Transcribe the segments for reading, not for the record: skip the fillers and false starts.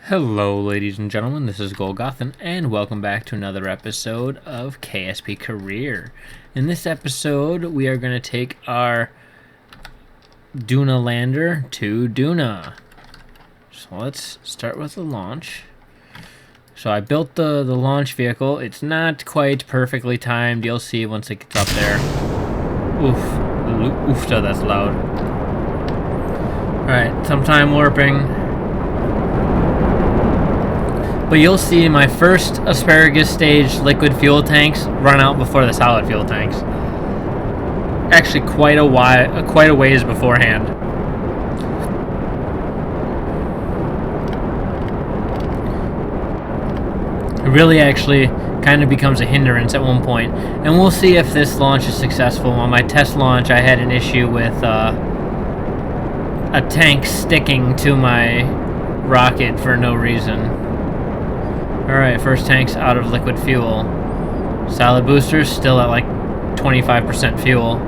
Hello, ladies and gentlemen, this is Golgothan, and welcome back to another episode of KSP Career. In this episode, we are going to take our Duna Lander to Duna. So let's start with the launch. So I built the launch vehicle. It's not quite perfectly timed. You'll see once it gets up there. Oof, that's loud. Alright, some time warping. But you'll see my first asparagus stage liquid fuel tanks run out before the solid fuel tanks. Actually, quite a ways beforehand. It really actually kind of becomes a hindrance at one point. And we'll see if this launch is successful. On my test launch, I had an issue with a tank sticking to my rocket for no reason. Alright, first tank's out of liquid fuel. Solid boosters still at like 25% fuel.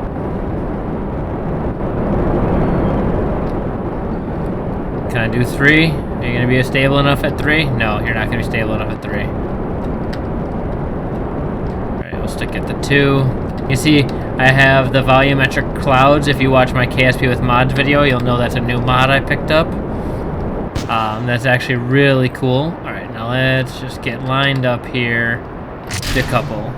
Can I do 3? Are you going to be stable enough at 3? No, you're not going to be stable enough at 3. Alright, we'll stick at the 2. You see, I have the volumetric clouds. If you watch my KSP with mods video, you'll know that's a new mod I picked up. That's actually really cool. Alright, now let's just get lined up here. Decouple.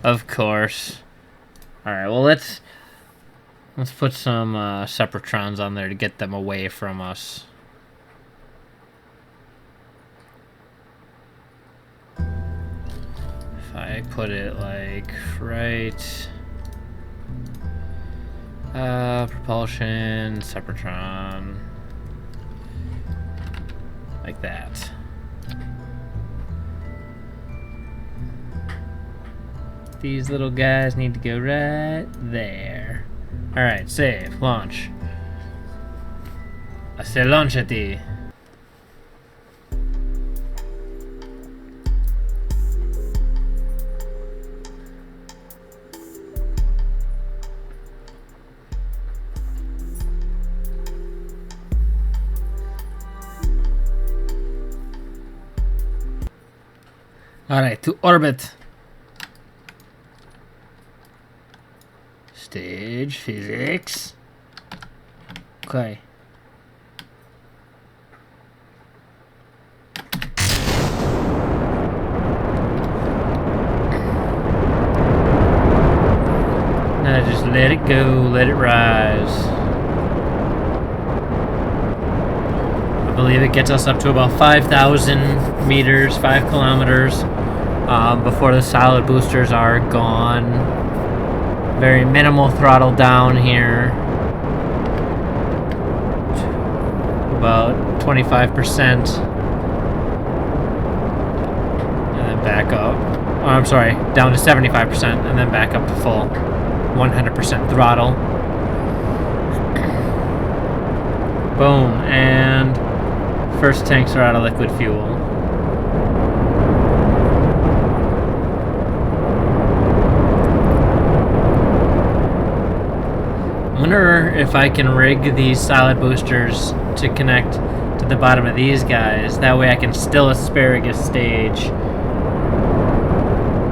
Of course. Alright, well let's put some Separatrons on there to get them away from us. If I put it like right... propulsion, Separatron, like that. These little guys need to go right there. Alright, save, launch. I say launchati. Alright, to orbit. Stage physics. Okay. Now just let it go, let it rise. I believe it gets us up to about 5,000 meters, 5 kilometers, before the solid boosters are gone. Very minimal throttle down here. About 25%. And then back up. Oh, I'm sorry, down to 75%, and then back up to full 100% throttle. Boom, and first tanks are out of liquid fuel. I wonder if I can rig these solid boosters to connect to the bottom of these guys. That way I can still asparagus stage,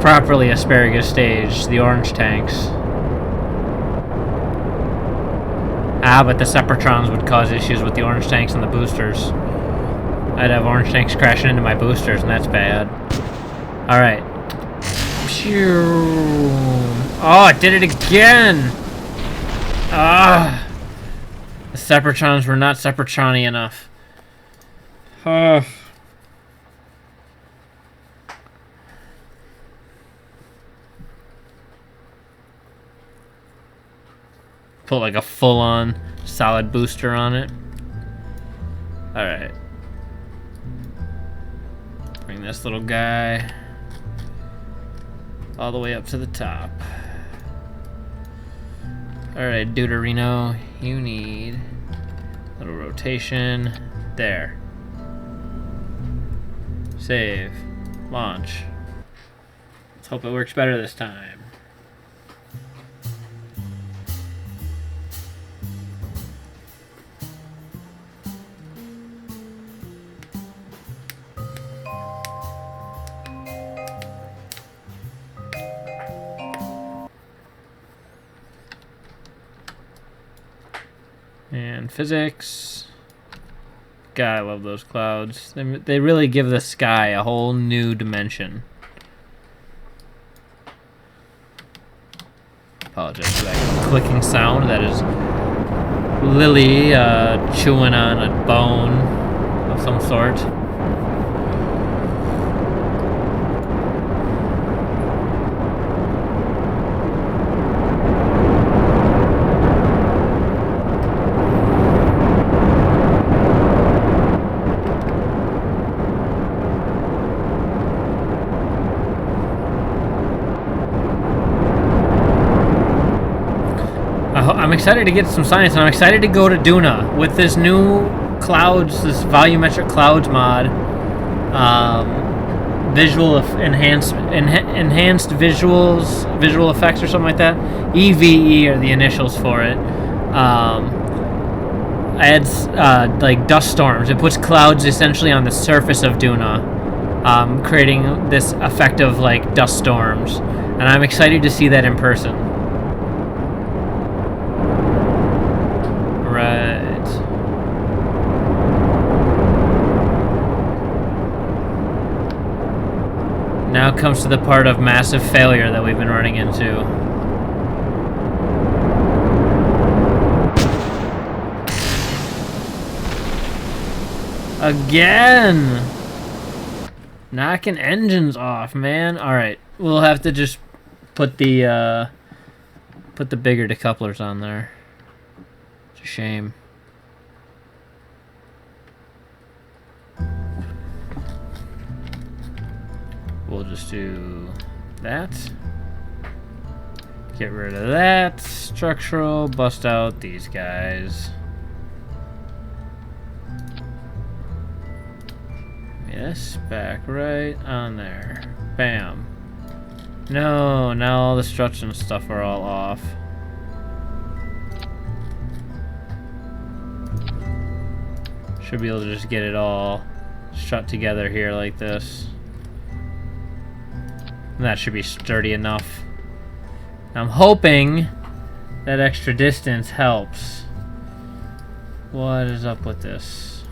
properly asparagus stage the orange tanks. But the Separatrons would cause issues with the orange tanks and the boosters. I'd have orange tanks crashing into my boosters, and that's bad. Alright. Oh, it did it again! The Separatrons were not Separatroni enough. Put like a full-on solid booster on it. Alright. Bring this little guy all the way up to the top. Alright, Deuterino, you need a little rotation. There. Save. Launch. Let's hope it works better this time. And physics. God, I love those clouds. They really give the sky a whole new dimension. Apologize for that clicking sound. That is Lily chewing on a bone of some sort. I'm excited to get some science, and I'm excited to go to Duna with this new clouds, this volumetric clouds mod, enhanced visual effects or something like that. EVE are the initials for it. Adds like dust storms. It puts clouds essentially on the surface of Duna, creating this effect of like dust storms, and I'm excited to see that in person. Now comes to the part of massive failure that we've been running into. Again! Knocking engines off, man. Alright, we'll have to just put the bigger decouplers on there. It's a shame. We'll just do that. Get rid of that. Structural. Bust out these guys. Yes, back right on there. Bam. No, now all the struts and stuff are all off. Should be able to just get it all strut together here like this. And that should be sturdy enough. I'm hoping that extra distance helps. What is up with this?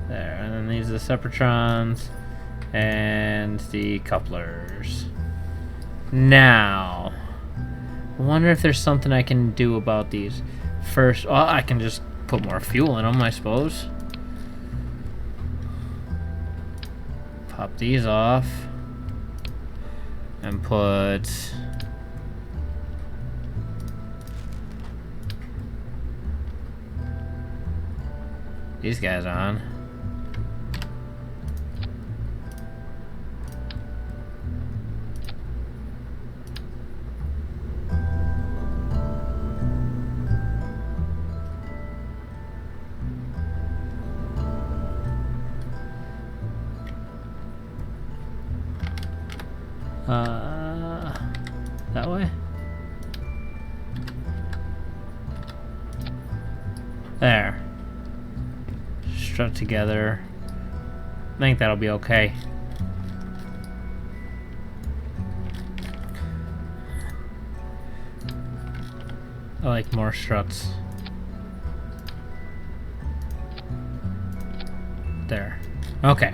There, and then these are the separatrons and the couplers. Now, I wonder if there's something I can do about these. First, well, I can just put more fuel in them, I suppose. Pop these off and put these guys on. That way? There. Strut together. I think that'll be okay. I like more struts. There. Okay.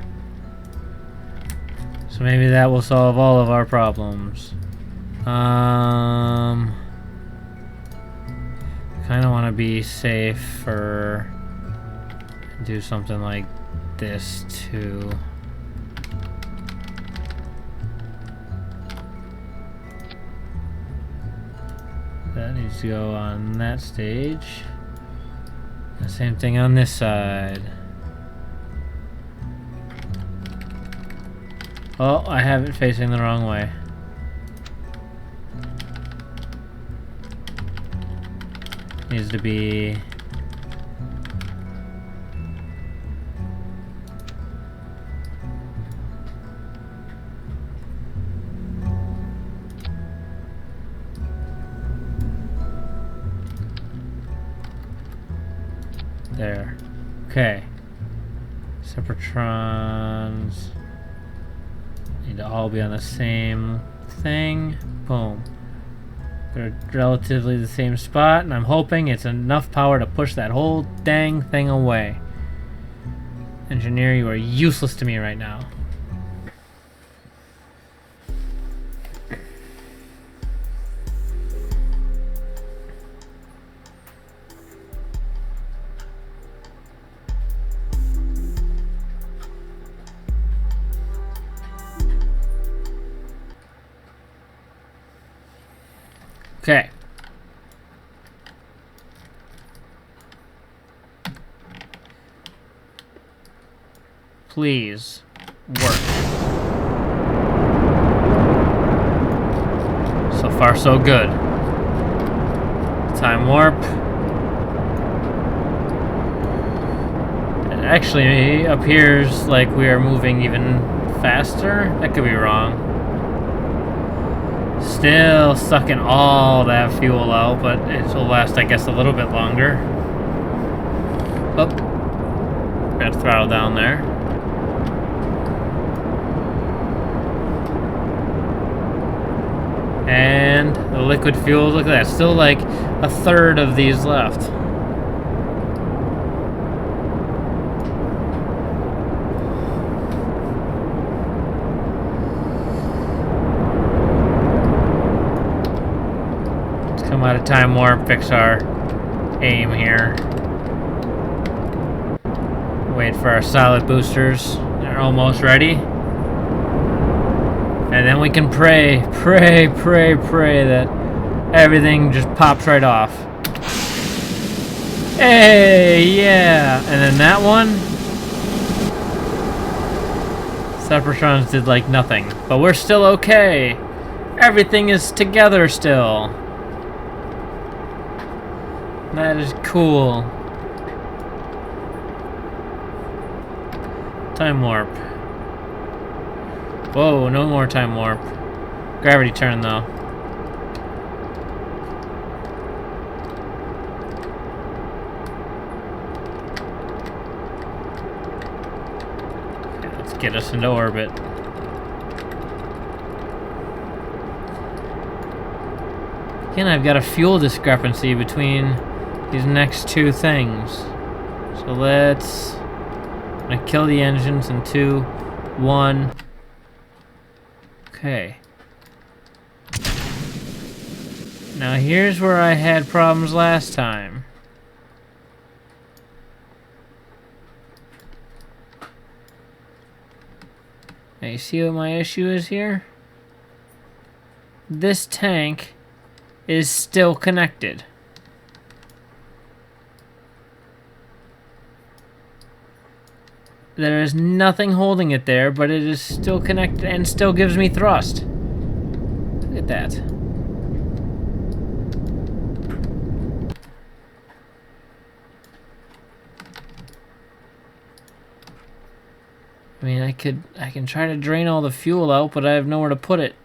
So maybe that will solve all of our problems. Kind of want to be safer. Do something like this too. That needs to go on that stage. The same thing on this side. Oh, I have it facing the wrong way. Needs to be... there. Okay. Separatrons need to all be on the same thing. Boom. They're relatively the same spot, and I'm hoping it's enough power to push that whole dang thing away. Engineer, you are useless to me right now. Okay. Please work. So far, so good. Time warp. It actually appears like we are moving even faster. That could be wrong. Still sucking all that fuel out, but it will last, I guess, a little bit longer. Oh, got to throttle down there. And the liquid fuels, look at that, still like a third of these left. Come out of time warp, fix our aim here. Wait for our solid boosters. They're almost ready. And then we can pray that everything just pops right off. Hey, yeah! And then that one, Separatrons did like nothing. But we're still okay. Everything is together still. That is cool. Time warp. Whoa, no more time warp. Gravity turn though. Okay, let's get us into orbit. Again, I've got a fuel discrepancy between these next two things. So let's... I'm gonna kill the engines in 2, 1. Okay. Now here's where I had problems last time. Now you see what my issue is here? This tank is still connected. There is nothing holding it there, but it is still connected and still gives me thrust. Look at that. I mean, I can try to drain all the fuel out, but I have nowhere to put it.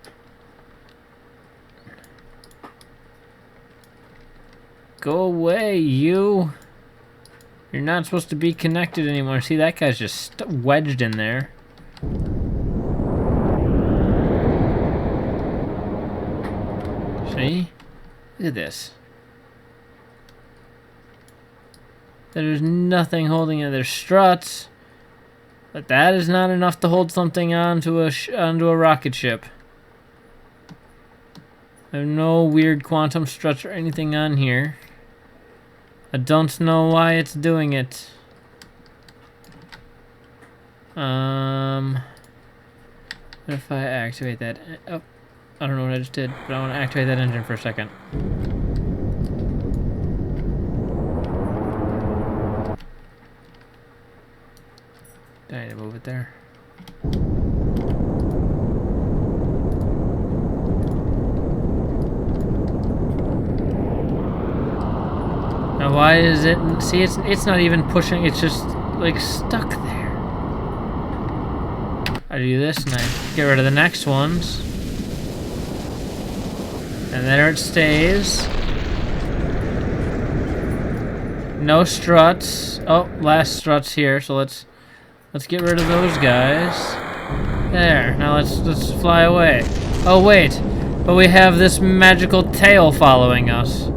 Go away, you. You're not supposed to be connected anymore. See, that guy's just wedged in there. See? Look at this. There's nothing holding it. There's struts. But that is not enough to hold something onto a rocket ship. I have no weird quantum struts or anything on here. I don't know why it's doing it. What if I activate that? Oh, I don't know what I just did, but I want to activate that engine for a second. Did I need to move it there? Now why is it... See, it's not even pushing, it's just like stuck there. I do this and I get rid of the next ones. And there it stays. No struts. Oh, last struts here, so let's get rid of those guys. There, now let's fly away. Oh wait, But we have this magical tail following us.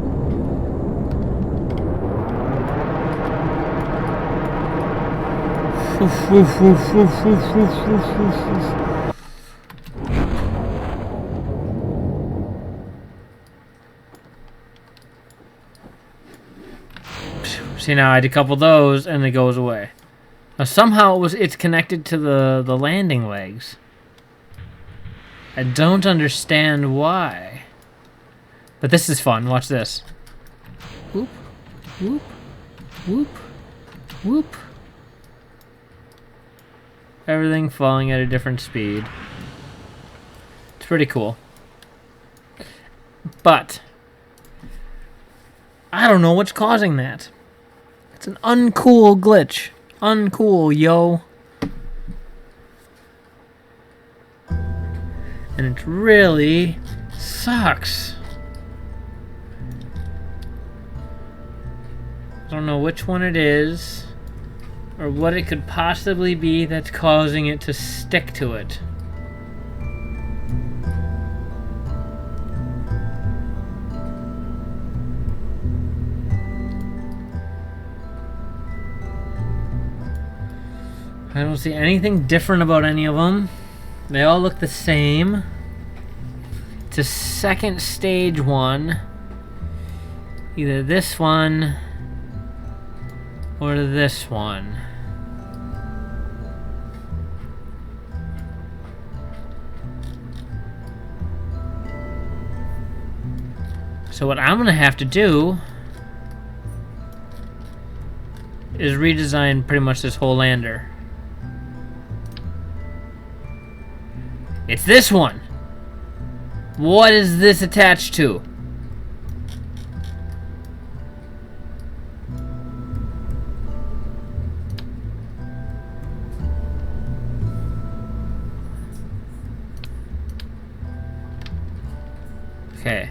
See, now I decouple those and it goes away. Now somehow it's connected to the landing legs. I don't understand why. But this is fun. Watch this. Whoop, whoop, whoop, whoop. Everything falling at a different speed. It's pretty cool. But I don't know what's causing that. It's an uncool glitch. Uncool, yo. And it really sucks. I don't know which one it is or what it could possibly be that's causing it to stick to it. I don't see anything different about any of them. They all look the same. It's a second stage one. Either this one or this one. So what I'm gonna have to do is redesign pretty much this whole lander. It's this one. What is this attached to? Okay.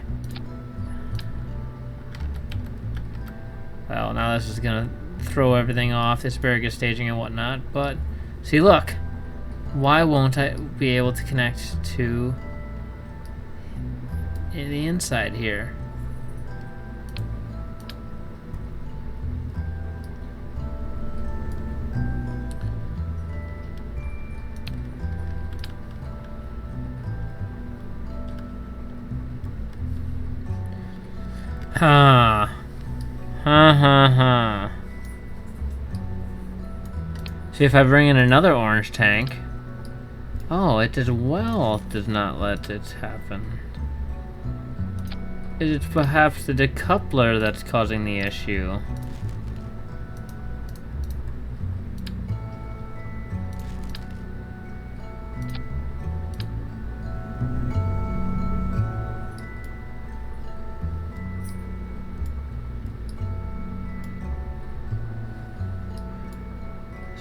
Well, now this is gonna throw everything off, the asparagus staging and whatnot, but see, look. Why won't I be able to connect to the inside here? Huh. See, if I bring in another orange tank. Oh, it as well does not let it happen. Is it perhaps the decoupler that's causing the issue?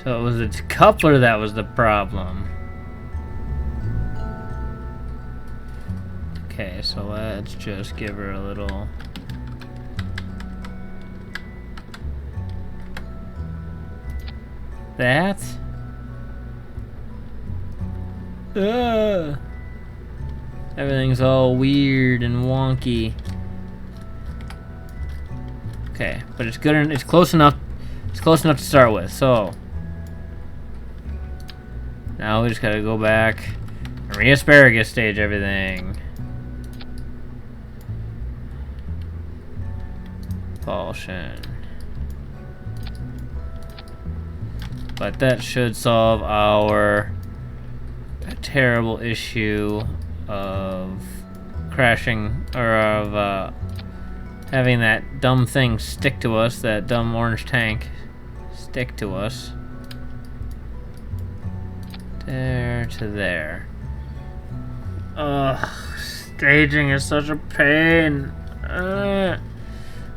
So it was the decoupler that was the problem. Okay, so let's just give her a little... That? Everything's all weird and wonky. Okay, but it's good and it's close enough. It's close enough to start with, so now we just gotta go back and re-asparagus stage everything. Propulsion. But that should solve our terrible issue of crashing, or of having that dumb thing stick to us, that dumb orange tank stick to us. There to there. Ugh, staging is such a pain.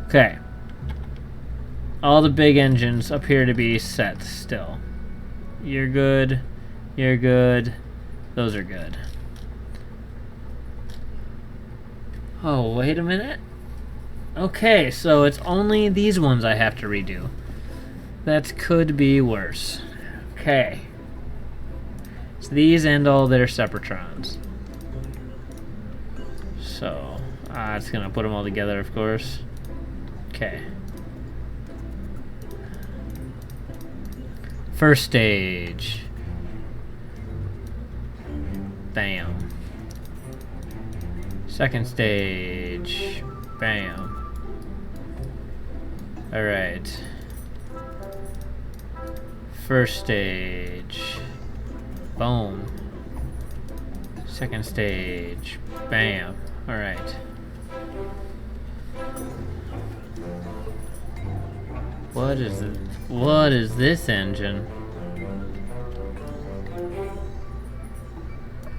Okay. All the big engines appear to be set still. You're good. You're good. Those are good. Oh, wait a minute. Okay, so it's only these ones I have to redo. That could be worse. Okay. It's these and all their Separatrons. So, it's gonna put them all together, of course. Okay. First stage. Bam. Second stage. Bam. Alright. First stage. Boom. Second stage. Bam. Alright. What is it? What is this engine?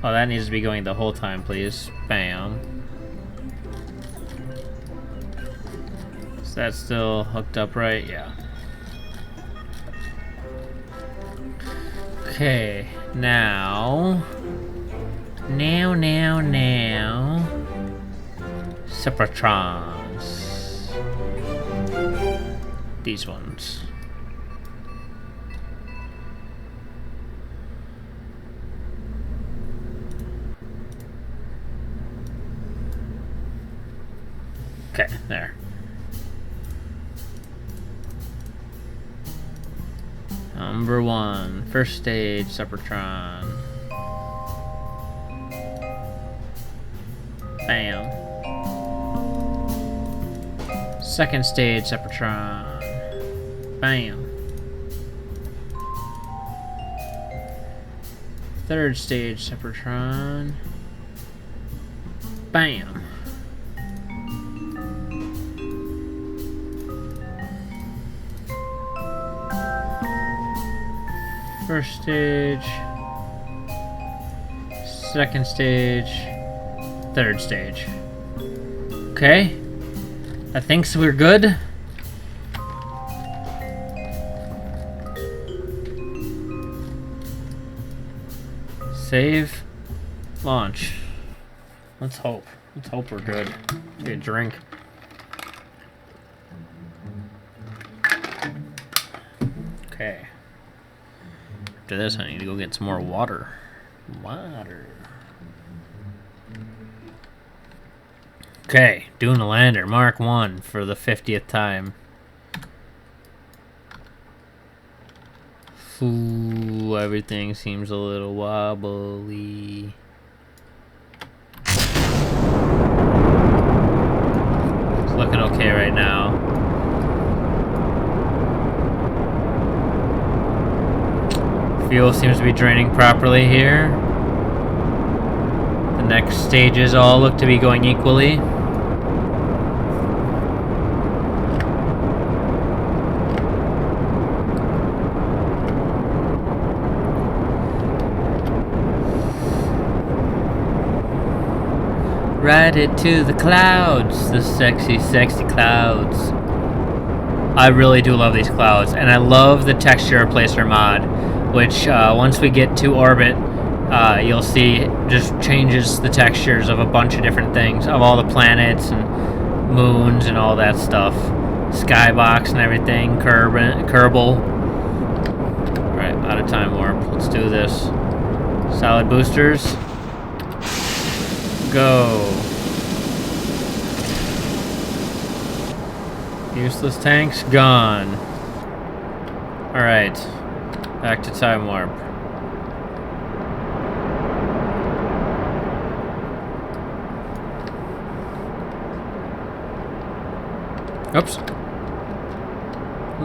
Oh, that needs to be going the whole time, please. Bam. Is that still hooked up right? Yeah. Okay, now. Separatrons. These ones. Okay, there. Number 1, first stage, Sepratron. Bam. Second stage, Sepratron. Bam. Third stage, Sepratron. Bam. First stage, second stage, third stage. Okay, I think so we're good. Save, launch. Let's hope. Let's hope we're good. Get a drink. Okay. After this, I need to go get some more water. Okay, Duna Lander, Mark 1 for the 50th time. Ooh, everything seems a little wobbly. It's looking okay right now. Fuel seems to be draining properly here. The next stages all look to be going equally. Ride it to the clouds, the sexy, sexy clouds. I really do love these clouds, and I love the texture replacer mod, which once we get to orbit, you'll see just changes the textures of a bunch of different things, of all the planets and moons and all that stuff. Skybox and everything, Kerbal. Alright, out of time warp. Let's do this. Solid boosters. Go. Useless tanks gone. Alright. Back to time warp. Oops.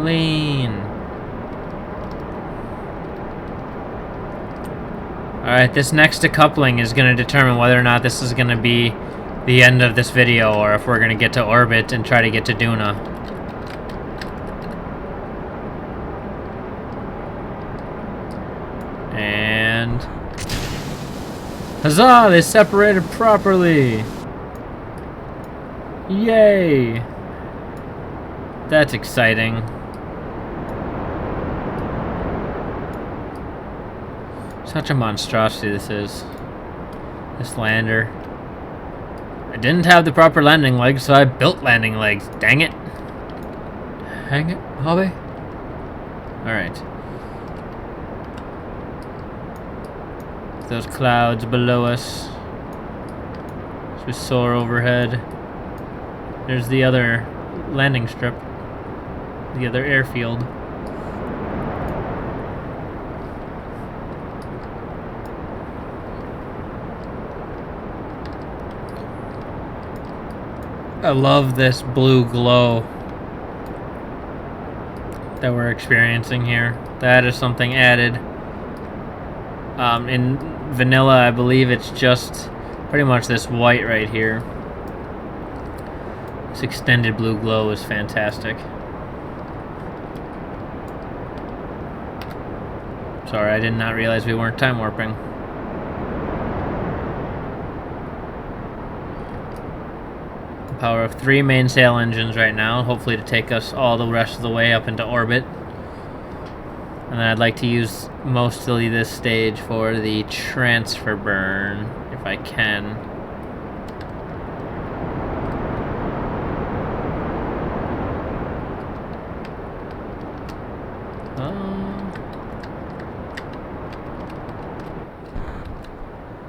Lean. Alright, this next decoupling is going to determine whether or not this is going to be the end of this video, or if we're going to get to orbit and try to get to Duna. And... huzzah! They separated properly! Yay! That's exciting. Such a monstrosity this is. This lander. I didn't have the proper landing legs, so I built landing legs. Dang it. Hang it, hobby. Alright. Those clouds below us. As we soar overhead. There's the other landing strip. The other airfield. I love this blue glow that we're experiencing here. That is something added. In vanilla, I believe it's just pretty much this white right here. This extended blue glow is fantastic. Sorry, I did not realize we weren't time warping. Power of 3 mainsail engines right now, hopefully to take us all the rest of the way up into orbit. And then I'd like to use mostly this stage for the transfer burn, if I can.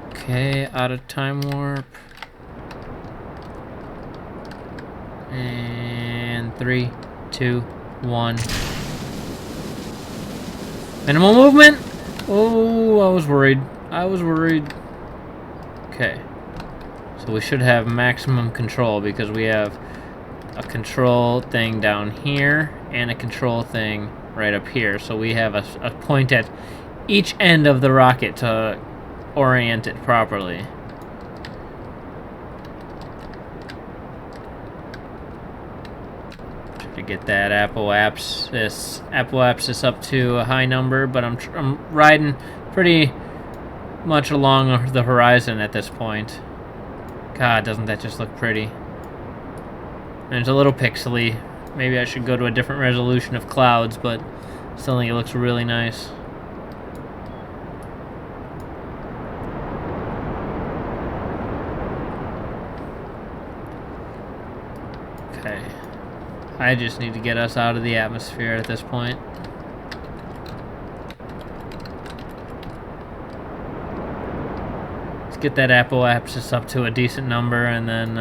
Okay, out of time warp. And 3, 2, 1. Minimal movement! Oh, I was worried. I was worried. Okay. So we should have maximum control because we have a control thing down here and a control thing right up here. So we have a point at each end of the rocket to orient it properly. To get that apoapsis up to a high number, but I'm riding pretty much along the horizon at this point. God, doesn't that just look pretty? And it's a little pixely. Maybe I should go to a different resolution of clouds, but still think it looks really nice. Okay. I just need to get us out of the atmosphere at this point. Let's get that apoapsis up to a decent number and then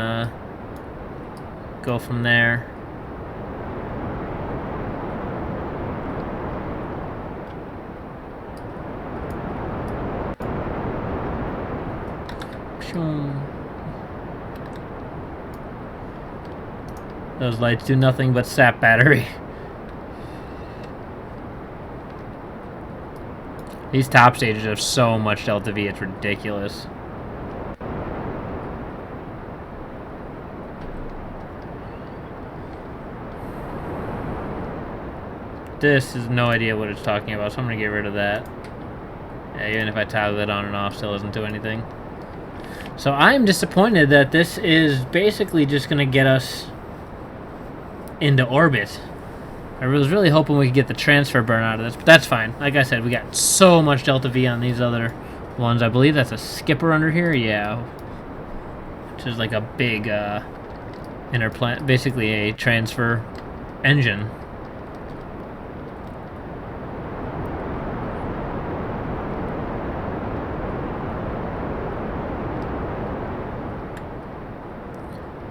go from there. Those lights do nothing but sap battery. These top stages have so much delta V, it's ridiculous. This is no idea what it's talking about, so I'm gonna get rid of that. Yeah, even if I toggle it on and off, still doesn't do anything. So I'm disappointed that this is basically just gonna get us into orbit. I was really hoping we could get the transfer burn out of this, but that's fine. Like I said, we got so much delta V on these other ones. I believe that's a skipper under here, yeah. Which is like a big interplanet, basically a transfer engine.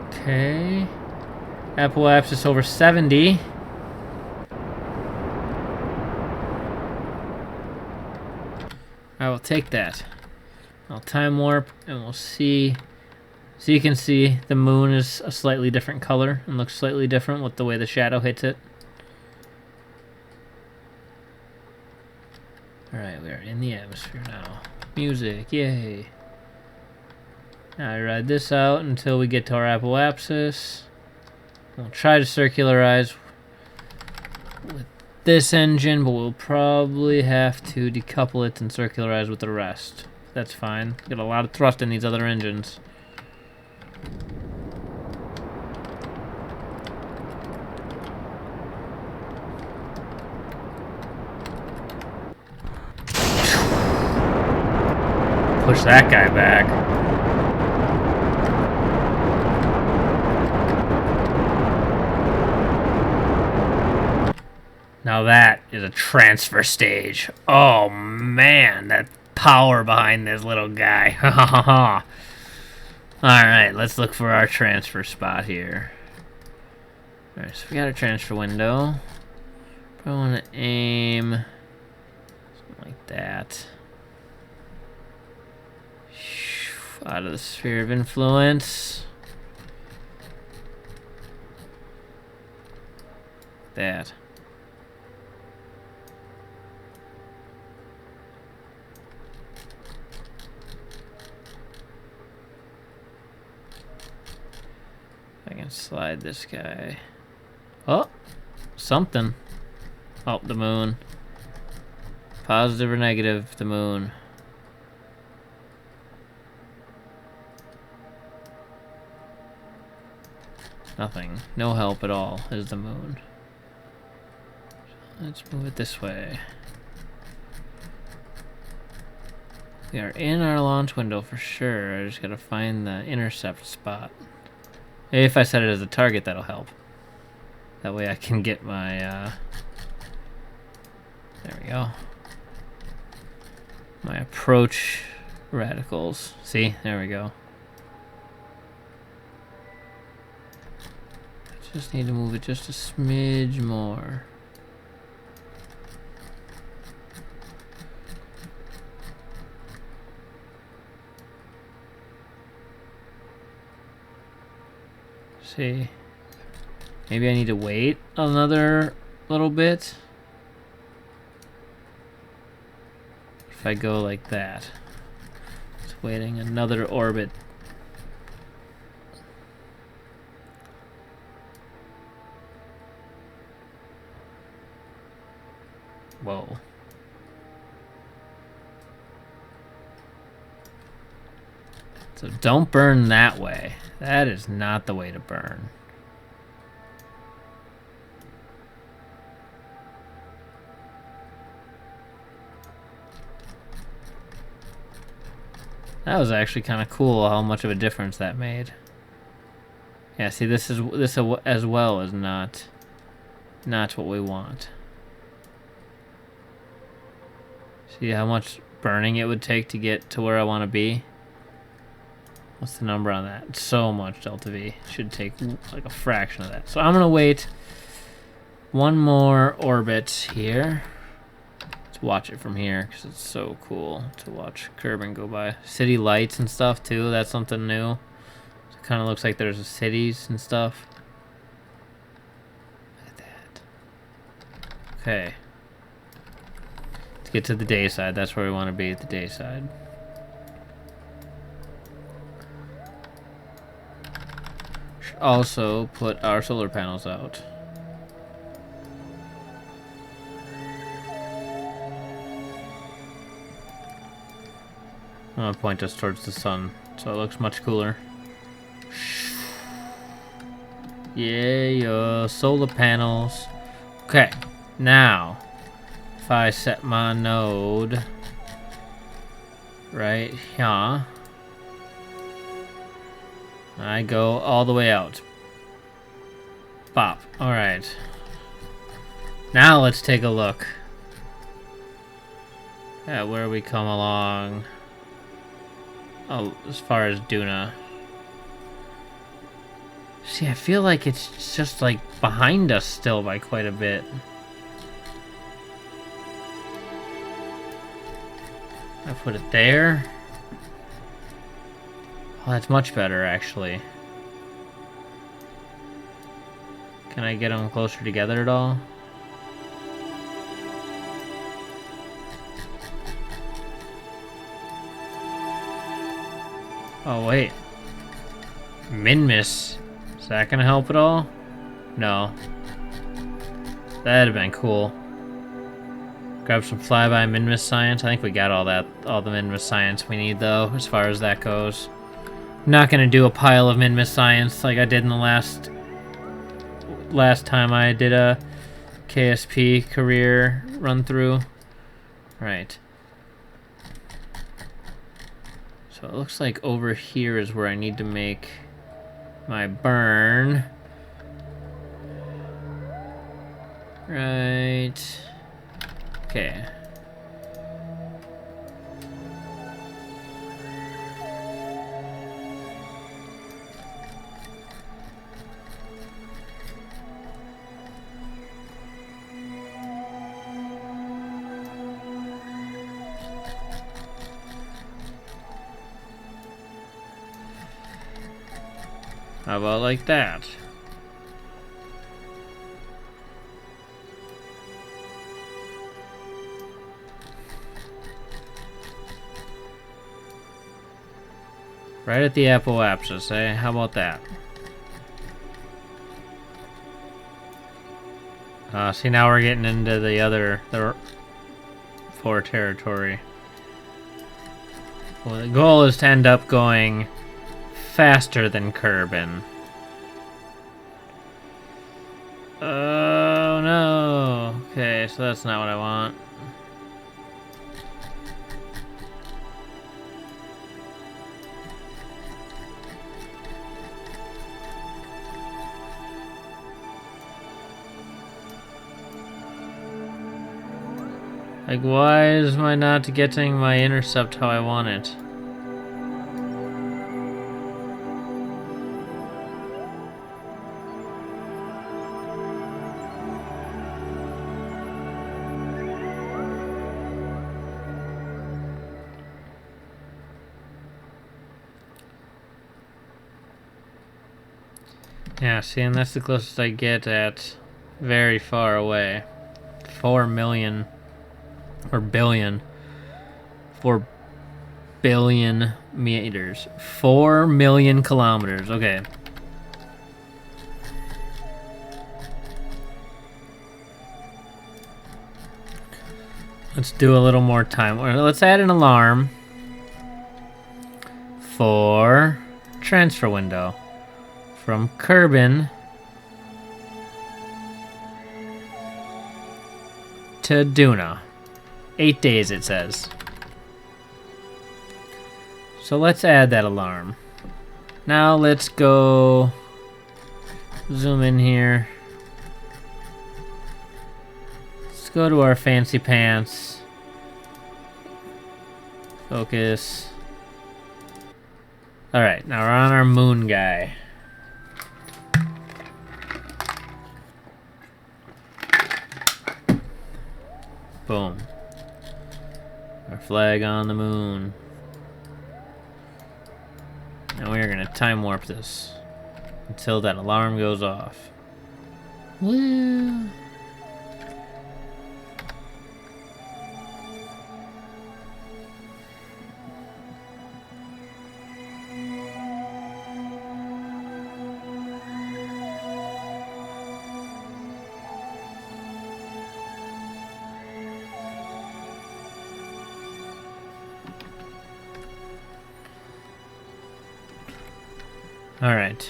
Okay. Apoapsis over 70. I will take that. I'll time warp and we'll see. So you can see the moon is a slightly different color and looks slightly different with the way the shadow hits it. Alright, we are in the atmosphere now. Music, yay. Now I ride this out until we get to our apoapsis. We'll try to circularize with this engine, but we'll probably have to decouple it and circularize with the rest. That's fine. Got a lot of thrust in these other engines. Push that guy back. Now that is a transfer stage. Oh man, that power behind this little guy. Alright, let's look for our transfer spot here. Alright, so we got a transfer window. Probably want to aim something like that. Out of the sphere of influence. That. I can slide this guy. Oh, something. Oh, the moon. Positive or negative, the moon. Nothing. No help at all is the moon. Let's move it this way. We are in our launch window for sure. I just gotta find the intercept spot. If I set it as a target, that'll help. That way I can get my, there we go. My approach radicals. See? There we go. Just need to move it just a smidge more. See, maybe I need to wait another little bit. If I go like that, it's waiting another orbit. Whoa. So don't burn that way. That is not the way to burn. That was actually kind of cool how much of a difference that made. Yeah, see, this as well is not what we want. See how much burning it would take to get to where I want to be? What's the number on that? So much delta V. Should take like a fraction of that. So I'm gonna wait one more orbit here. Let's watch it from here because it's so cool to watch Kerbal go by. City lights and stuff too. That's something new. It kind of looks like there's cities and stuff. Look at that. Okay. Let's get to the day side. That's where we want to be, at the day side. Also put our solar panels out. I'm gonna point us towards the sun so it looks much cooler. Yeah, solar panels. Okay, now if I set my node right here, I go all the way out. Pop. Alright. Now let's take a look at where we come along. Oh, as far as Duna. See, I feel like it's just like behind us still by quite a bit. I put it there. Oh, that's much better, actually. Can I get them closer together at all? Oh, wait. Min-miss. Is that gonna help at all? No. That'd have been cool. Grab some flyby min-miss science. I think we got all the min-miss science we need, though, as far as that goes. I'm not gonna do a pile of min-miss science like I did in the last time I did a KSP career run through. Right. So it looks like over here is where I need to make my burn. Right. Okay. How about like that? Right at the apoapsis, eh? How about that? See, now we're getting into the 4 territory. Well, the goal is to end up going faster than Kerbin. Oh no! Okay, so that's not what I want. Like, why is my not getting my intercept how I want it? Yeah, see, and that's the closest I get at very far away. 4 million or billion. 4 billion meters. 4 million kilometers. Okay. Let's do a little more time. Let's add an alarm for transfer window from Kerbin to Duna. 8 days, it says. So let's add that alarm. Now let's go zoom in here. Let's go to our fancy pants. Focus. Alright, now we're on our moon guy. Boom. Our flag on the moon. And we're gonna time warp this until that alarm goes off. Woo! Alright.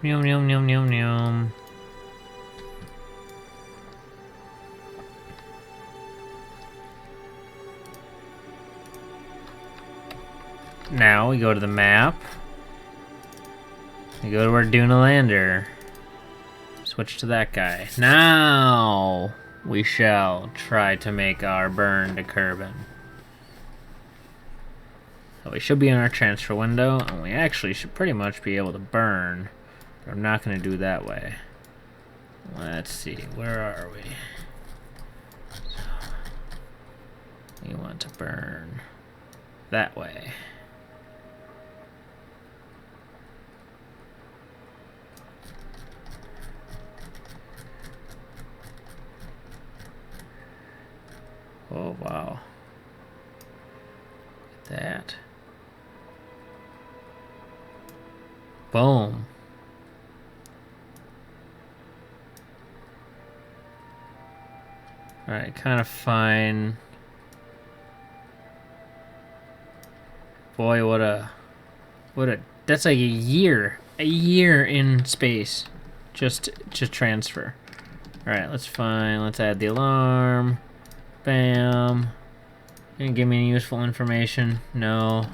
Yum yum yum yum yum. Now we go to the map. We go to our Duna Lander. Switch to that guy. Now we shall try to make our burn to Kerbin. So we should be in our transfer window, and we actually should pretty much be able to burn. But I'm not going to do that way. Let's see, where are we? So, we want to burn that way. Oh, wow. Look at that. Boom. Alright, kind of fine. Boy, what a, that's like a year in space, just to transfer. Alright, let's add the alarm. Bam. Gonna give me any useful information? No.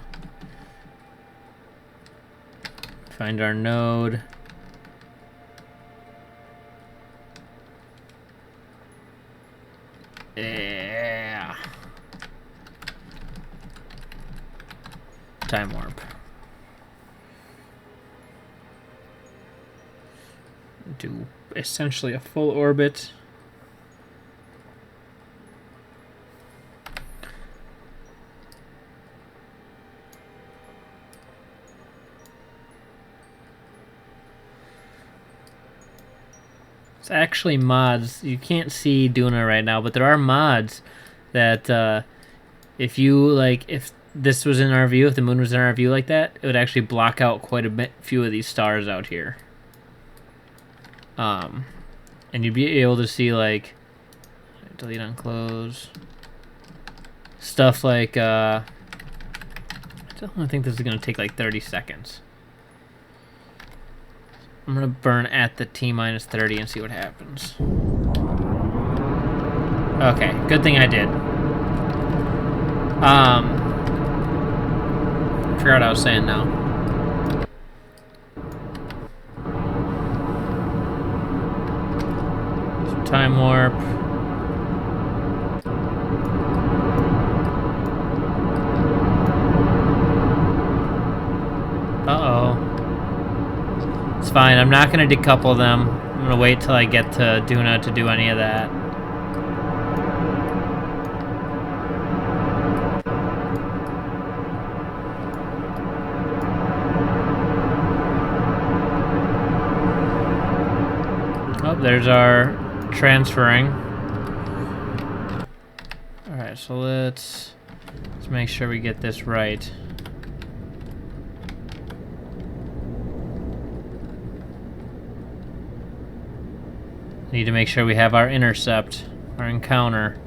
Find our node. Yeah. Time warp. Do essentially a full orbit. actually mods. You can't see Duna right now, but there are mods that if this was in our view, if the moon was in our view like that, it would actually block out quite a few of these stars out here. And you'd be able to see, like, delete on close, stuff like, I don't think this is going to take like 30 seconds. I'm going to burn at the T-30 and see what happens. Okay, good thing I did. I forgot what I was saying now. So time warp. Uh-oh. It's fine, I'm not going to decouple them. I'm going to wait till I get to Duna to do any of that. Oh, there's our transferring. Alright, so let's make sure we get this right. Need to make sure we have our intercept, our encounter.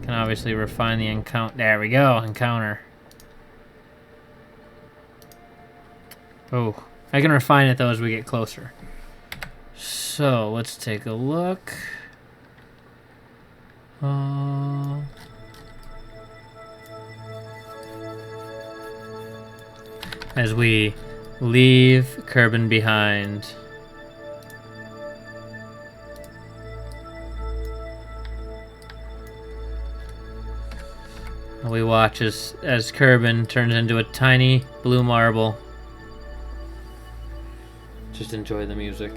Can obviously refine the encounter. There we go, encounter. Oh, I can refine it though as we get closer. So let's take a look. As we leave Kerbal behind. We watch as Kerbal turns into a tiny blue marble. Just enjoy the music.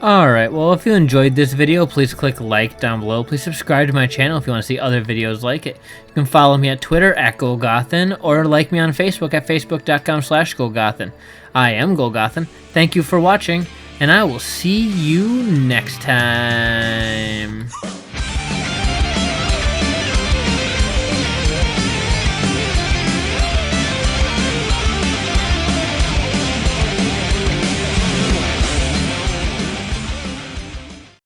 Alright, well, if you enjoyed this video, please click like down below. Please subscribe to my channel if you want to see other videos like it. You can follow me at Twitter at Golgothan, or like me on Facebook at facebook.com/Golgothan. I am Golgothan. Thank you for watching, and I will see you next time.